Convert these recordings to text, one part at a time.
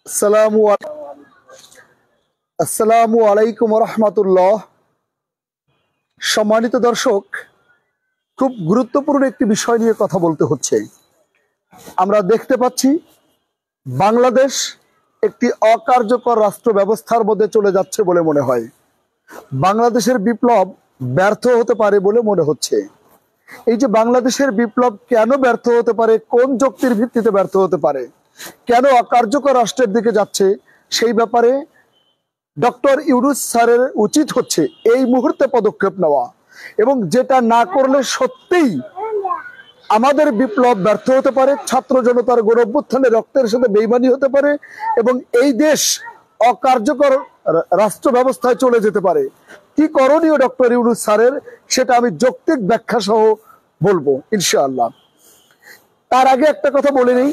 আসসালামু আলাইকুম রহমতুল্লাহ। সম্মানিত দর্শক, খুব গুরুত্বপূর্ণ একটি বিষয় নিয়ে কথা বলতে হচ্ছে। আমরা দেখতে পাচ্ছি বাংলাদেশ একটি অকার্যকর রাষ্ট্র ব্যবস্থার মধ্যে চলে যাচ্ছে বলে মনে হয়। বাংলাদেশের বিপ্লব ব্যর্থ হতে পারে বলে মনে হচ্ছে। এই যে বাংলাদেশের বিপ্লব কেন ব্যর্থ হতে পারে, কোন যুক্তির ভিত্তিতে ব্যর্থ হতে পারে, কেন অকার্যকর রাষ্ট্রের দিকে যাচ্ছে, সেই ব্যাপারে ডক্টর ইউনূস স্যারের উচিত হচ্ছে এই মুহূর্তে পদক্ষেপ নেওয়া, এবং যেটা না করলে সত্যিই আমাদের বিপ্লব ব্যর্থ হতে পারে, ছাত্র জনতার গণ অভ্যুত্থানে রক্তের সাথে বেইমানি হতে পারে এবং এই দেশ অকার্যকর রাষ্ট্র ব্যবস্থায় চলে যেতে পারে। কি করণীয় ডক্টর ইউনূস স্যারের, সেটা আমি যৌক্তিক ব্যাখ্যা সহ বলবো ইনশাআল্লাহ। তার আগে একটা কথা বলে নেই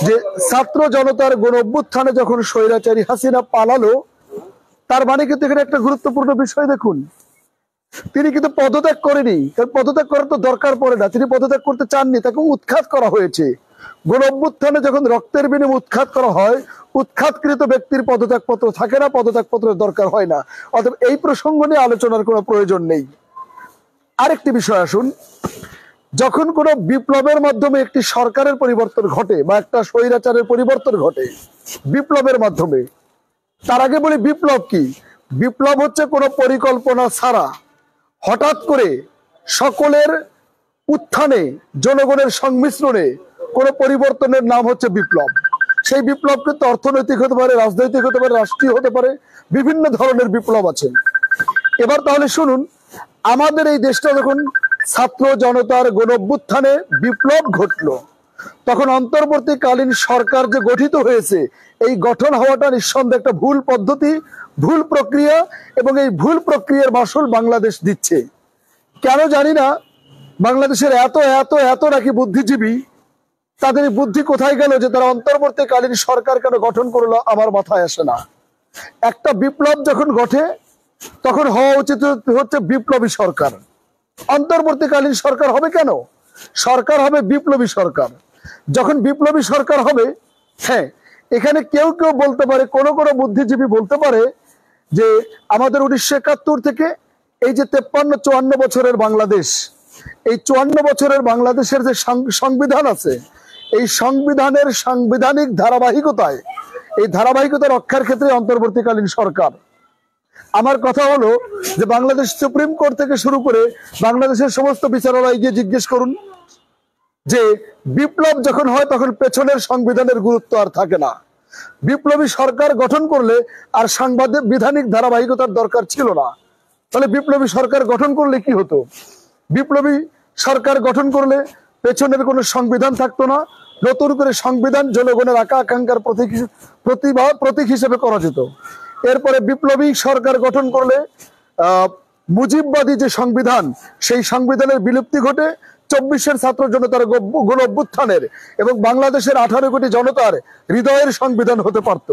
যে ছাত্র জনতার গণ অভ্যুত্থানে যখন স্বৈরাচারী হাসিনা পালালো, তার মানে কিন্তু এখানে একটা গুরুত্বপূর্ণ বিষয় দেখুন, তিনি কিন্তু পদত্যাগ করেনি। পদত্যাগ করার তো দরকার পড়ে না, তিনি পদত্যাগ করতে চাননি, তাকে উৎখাত করা হয়েছে। গণ অভ্যুত্থানে যখন রক্তের বিনিময়ে উৎখাত করা হয়, উৎখাতকৃত ব্যক্তির পদত্যাগ পত্র থাকে না, পদত্যাগ পত্রের দরকার হয় না। অতএব এই প্রসঙ্গ নিয়ে আলোচনার কোনো প্রয়োজন নেই। আরেকটি বিষয় আসুন, যখন কোনো বিপ্লবের মাধ্যমে একটি সরকারের পরিবর্তন ঘটে বা একটা স্বৈরাচারের পরিবর্তন ঘটে বিপ্লবের মাধ্যমে, তার আগে বলি বিপ্লব কি? বিপ্লব হচ্ছে কোনো পরিকল্পনা ছাড়া হঠাৎ করে সকলের উত্থানে, জনগণের সংমিশ্রণে কোনো পরিবর্তনের নাম হচ্ছে বিপ্লব। সেই বিপ্লব কিন্তু অর্থনৈতিক হতে পারে, রাজনৈতিক হতে পারে, রাষ্ট্রীয় হতে পারে, বিভিন্ন ধরনের বিপ্লব আছে। এবার তাহলে শুনুন, আমাদের এই দেশটা যখন ছাত্র জনতার গণ অভ্যুত্থানে বিপ্লব ঘটলো, তখন অন্তর্বর্তীকালীন সরকার যে গঠিত হয়েছে, এই গঠন হওয়াটা নিঃসন্দেহে একটা ভুল পদ্ধতি, ভুল প্রক্রিয়া, এবং এই ভুল প্রক্রিয়ার মাসুল বাংলাদেশ দিচ্ছে। কেন জানি না, বাংলাদেশের এত এত এত নাকি বুদ্ধিজীবী, তাদের বুদ্ধি কোথায় গেল যে তারা অন্তর্বর্তীকালীন সরকার কেন গঠন করলো, আমার মাথায় আসে না। একটা বিপ্লব যখন ঘটে তখন হওয়া উচিত হচ্ছে বিপ্লবী সরকার। অন্তর্বর্তীকালীন সরকার হবে কেন? সরকার হবে বিপ্লবী সরকার। যখন বিপ্লবী সরকার হবে, হ্যাঁ, এখানে কেউ কেউ বলতে পারে, কোন কোন বুদ্ধিজীবী বলতে পারে যে আমাদের 1971 থেকে এই যে 53-54 বছরের বাংলাদেশ, এই 54 বছরের বাংলাদেশের যে সংবিধান আছে, এই সংবিধানের সাংবিধানিক ধারাবাহিকতায়, এই ধারাবাহিকতা রক্ষার ক্ষেত্রে অন্তর্বর্তীকালীন সরকার। আমার কথা হলো যে বাংলাদেশ সুপ্রিম কোর্ট থেকে শুরু করে বাংলাদেশের সমস্ত বিচারালয় গিয়ে জিজ্ঞেস করুন যে বিপ্লব যখন হয় তখন পেছনের সংবিধানের গুরুত্ব আর থাকে না। বিপ্লবী সরকার গঠন করলে আর সাংবিধানিক ধারাবাহিকতার দরকার ছিল না। তাহলে বিপ্লবী সরকার গঠন করলে কি হতো? বিপ্লবী সরকার গঠন করলে পেছনের কোনো সংবিধান থাকতো না, নতুন করে সংবিধান জনগণের আকাঙ্ক্ষার প্রতীক হিসেবে করা যেত। এরপরে বিপ্লবী সরকার গঠন করলে মুজিববাদী যে সংবিধান, সেই সংবিধানের বিলুপ্তি ঘটে 24-এর ছাত্র জনতার গণ অভ্যুত্থানের এবং বাংলাদেশের 18 কোটি জনতার হৃদয়ের সংবিধান হতে পারত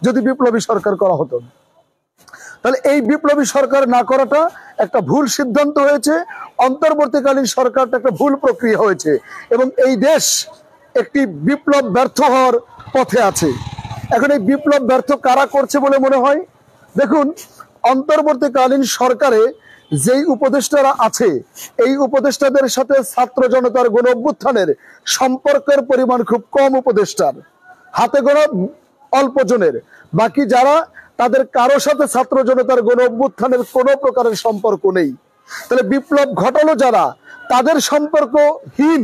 যদি বিপ্লবী সরকার করা হতো। তাহলে এই বিপ্লবী সরকার না করাটা একটা ভুল সিদ্ধান্ত হয়েছে, অন্তর্বর্তীকালীন সরকারটা একটা ভুল প্রক্রিয়া হয়েছে, এবং এই দেশ একটি বিপ্লব ব্যর্থ হওয়ার পথে আছে। এখন এই বিপ্লব ব্যর্থ কারা করছে বলে মনে হয়? দেখুন, অন্তর্বর্তীকালীন সরকারে যেই উপদেষ্টারা আছে, এই উপদেষ্টাদের সাথে ছাত্র জনতার গণ অভ্যুত্থানের সম্পর্কের পরিমাণ খুব কম। উপদেষ্টার হাতে গোনা অল্প জনের, বাকি যারা, তাদের কারো সাথে ছাত্র জনতার গণ অভ্যুত্থানের কোনো প্রকারের সম্পর্ক নেই। তাহলে বিপ্লব ঘটালো যারা, তাদের সম্পর্কহীন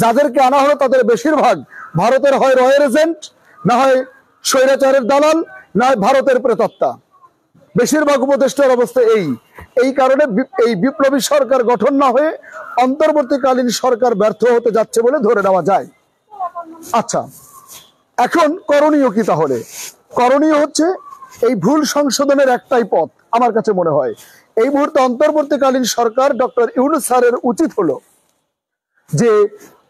যাদেরকে আনা হলো, তাদের বেশিরভাগ ভারতের হয় রয়ের এজেন্ট, না হয় স্বৈরাচারের দালাল, না হয় ভারতের প্রেতাত্মা। বেশিরভাগ উপদেষ্টার অবস্থা এই কারণে এই বিপ্লবী সরকার গঠন না হয়ে অন্তর্বর্তীকালীন সরকার ব্যর্থ হতে যাচ্ছে বলে ধরে নেওয়া যায়। আচ্ছা, এখন করণীয় কি? তাহলে করণীয় হচ্ছে এই ভুল সংশোধনের একটাই পথ আমার কাছে মনে হয়। এই মুহূর্তে অন্তর্বর্তীকালীন সরকার ডক্টর ইউনূস স্যারের উচিত হলো যে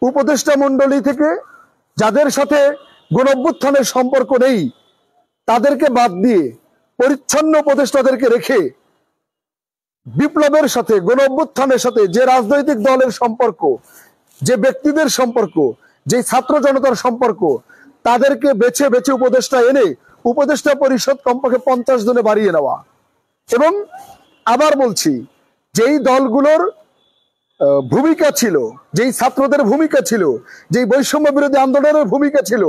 উপদেষ্টা মণ্ডলী থেকে যাদের সাথে গণ অভ্যুত্থানের সম্পর্ক নেই তাদেরকে বাদ দিয়ে পরিচ্ছন্ন উপদেষ্টাদেরকে রেখে বিপ্লবের সাথে, গণ অভ্যুত্থানের সাথে যে রাজনৈতিক দলের সম্পর্ক, যে ব্যক্তিদের সম্পর্ক, যে ছাত্র জনতার সম্পর্ক, তাদেরকে বেছে বেছে উপদেষ্টা এনে উপদেষ্টা পরিষদ কমপক্ষে 50 জনে বাড়িয়ে নেওয়া। এবং আবার বলছি, যেই দলগুলোর ভূমিকা ছিল, যেই ছাত্রদের ভূমিকা ছিল, যেই বৈষম্য বিরোধী আন্দোলনের ভূমিকা ছিল,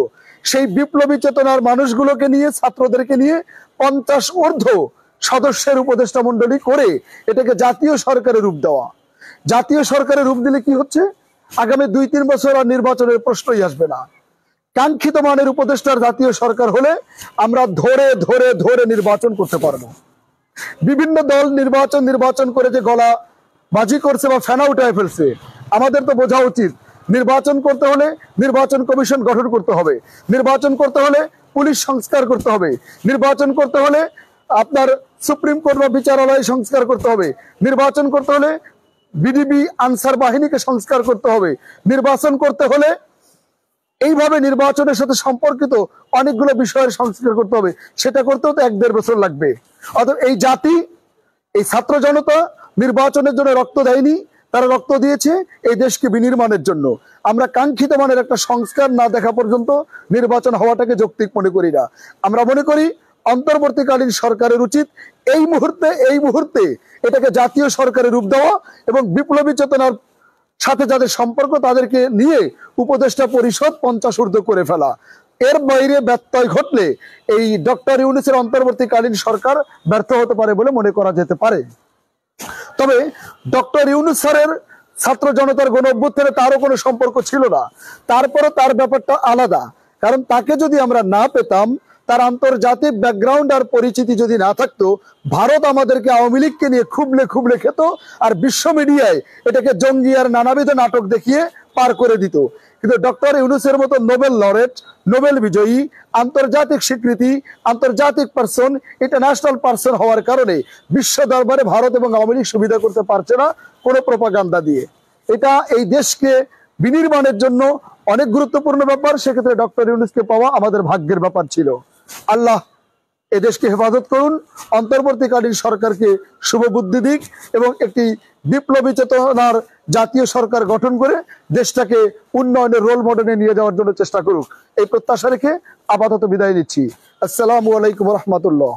সেই বিপ্লবী চেতনার মানুষগুলোকে নিয়ে, ছাত্রদেরকে নিয়ে 50 ঊর্ধ্ব সদস্যের উপদেষ্টা মন্ডলী করে এটাকে জাতীয় সরকারের রূপ দেওয়া। জাতীয় সরকারের রূপ দিলে কি হচ্ছে, আগামী 2-3 বছর আর নির্বাচনের প্রশ্নই আসবে না। কাঙ্ক্ষিত মানের উপদেষ্টার জাতীয় সরকার হলে আমরা ধরে ধরে ধরে নির্বাচন করতে পারবো। বিভিন্ন দল নির্বাচন করে যে গলা বাজি করছে বা ফেনা উঠায় ফেলছে, আমাদের তো বোঝা উচিত নির্বাচন করতে হলে নির্বাচন কমিশন গঠন করতে হবে, নির্বাচন করতে হলে পুলিশ সংস্কার করতে হবে, নির্বাচন করতে হলে আপনার সুপ্রিম কোর্ট বা বিচারালয় সংস্কার করতে হবে, নির্বাচন করতে হলে বিডিবি আনসার বাহিনীকে সংস্কার করতে হবে, নির্বাচন করতে হলে এইভাবে নির্বাচনের সাথে সম্পর্কিত অনেকগুলো বিষয়ের সংস্কার করতে হবে। সেটা করতেও তো 1-1.5 বছর লাগবে। অর্থাৎ এই জাতি, এই ছাত্র জনতা নির্বাচনের জন্য রক্ত দেয়নি, তারা রক্ত দিয়েছে এই দেশকে বিনির্মাণের জন্য। আমরা কাঙ্ক্ষিত মানের একটা সংস্কার না দেখা পর্যন্ত নির্বাচন হওয়াটাকে যৌক্তিক মনে করি না। আমরা মনে করি অন্তর্বর্তীকালীন সরকারের উচিত এই মুহূর্তে এটাকে জাতীয় সরকারের রূপ দেওয়া এবং বিপ্লবী চেতনার সাথে যাদের সম্পর্ক তাদেরকে নিয়ে উপদেষ্টা পরিষদ 50 ঊর্ধ্ব করে ফেলা। এর বাইরে ব্যত্যয় ঘটলে এই ডক্টর ইউনূসের অন্তর্বর্তীকালীন সরকার ব্যর্থ হতে পারে বলে মনে করা যেতে পারে। তবে ডক্টর ইউনূস স্যারের ছাত্র জনতার গণ অভ্যুত্থানে তারও কোনো সম্পর্ক ছিল না, তারপরও তার ব্যাপারটা আলাদা। কারণ তাকে যদি আমরা না পেতাম, তার আন্তর্জাতিক ব্যাকগ্রাউন্ড আর পরিচিতি যদি না থাকতো, ভারত আমাদেরকে আওয়ামী লীগকে নিয়ে খুবলে খেত আর বিশ্ব মিডিয়ায় এটাকে জঙ্গি আর নানাবিধ নাটক দেখিয়ে পার করে দিত। কিন্তু ডক্টর ইউনূসের মতো নোবেল লরেট, নোবেল বিজয়ী, আন্তর্জাতিক স্বীকৃতি, আন্তর্জাতিক পার্সন, ইন্টারন্যাশনাল পার্সন হওয়ার কারণে বিশ্ব দরবারে ভারত এবং আওয়ামী লীগ সুবিধা করতে পারছে না কোনো প্রোপাগান্ডা দিয়ে। এটা এই দেশকে বিনির্মাণের জন্য অনেক গুরুত্বপূর্ণ ব্যাপার। সেক্ষেত্রে ডক্টর ইউনূসকে পাওয়া আমাদের ভাগ্যের ব্যাপার ছিল। আল্লাহ এদেশকে হেফাজত করুন, অন্তর্বর্তীকালীন সরকারকে শুভ বুদ্ধি দিক এবং একটি বিপ্লবী চেতনার জাতীয় সরকার গঠন করে দেশটাকে উন্নয়নের রোল মডেলে নিয়ে যাওয়ার জন্য চেষ্টা করুক। এই প্রত্যাশা রেখে আপাতত বিদায় নিচ্ছি। আসসালামু আলাইকুম রহমতুল্লাহ।